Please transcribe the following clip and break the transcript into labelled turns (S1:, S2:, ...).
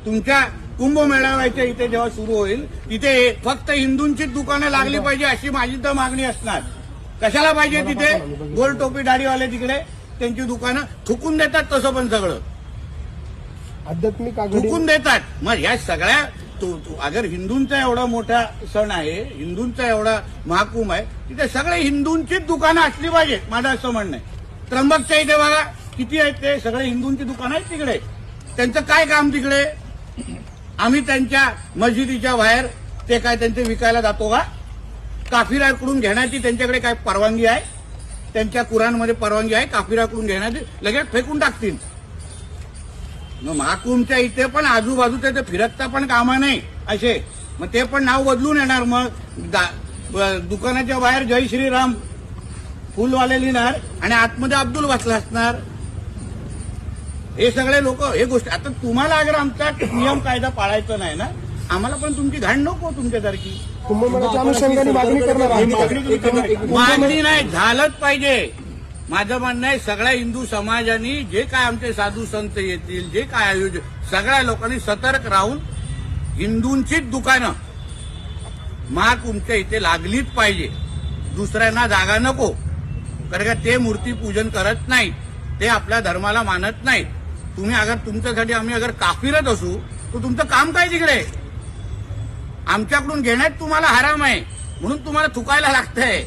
S1: तुमच्या कुंभमेळाव्याच्या इथे जेव्हा सुरू होईल तिथे फक्त हिंदूंचीच दुकानं लागली पाहिजे अशी माझी तर मागणी असणार. कशाला पाहिजे तिथे गोल टोपी दाढीवाले तिकडे त्यांची दुकानं थुकून देतात. तसं पण सगळं
S2: आध्यात्मिक
S1: थुकून देतात. मग या सगळ्या अगर हिंदूंचा एवढा मोठा सण आहे, हिंदूंचा एवढा महाकुंभ आहे, तिथे सगळे हिंदूंचीच दुकानं असली पाहिजे माझं असं म्हणणं आहे. त्र्यंबकच्या इथे बघा किती आहेत ते सगळे हिंदूंची दुकानं आहेत तिकडे. त्यांचं काय काम तिकडे? आम्ही त्यांच्या मस्जिदीच्या बाहेर ते काय त्यांचे विकायला जातो का? काफिराकडून घेण्याची त्यांच्याकडे काय परवानगी आहे? त्यांच्या कुराणमध्ये परवानगी आहे काफिराकडून घेण्याची? लगेच फेकून टाकतील. मग महाकुंभच्या इथे पण आजूबाजूचे ते फिरकता पण कामा नाही असे, मग ते पण नाव बदलून येणार. मग दुकानाच्या बाहेर जय श्रीराम फुलवाले लिहिणार आणि आतमध्ये अब्दुल बसला असणार. हे सगळे लोक हे गोष्टी. आता तुम्हाला अगर आमचा नियम कायदा पाळायचा नाही ना, आम्हाला पण तुमची घाण नको तुमच्यासारखी.
S2: कुंभमेळ्याच्या अनुषंगाने मागणी करणार आहे.
S1: मागणी नाही, झालंच पाहिजे. माझं म्हणणं आहे सगळ्या हिंदू समाजाने जे काय आमचे साधू संत येतील, जे काय आयोजन, सगळ्या लोकांनी सतर्क राहून हिंदूंचीच दुकानं महाकुंभच्या इथे लागलीच पाहिजे. दुसऱ्यांना जागा नको. कारण का ते मूर्ती पूजन करत नाही, ते आपल्या धर्माला मानत नाही. तुम्ही अगर तुमच्यासाठी आम्ही अगर काफिरत असू तर तुमचं काम काय तिकडे? आमच्याकडून घेण्यात तुम्हाला हराम आहे म्हणून तुम्हाला थुकायला लागतंय.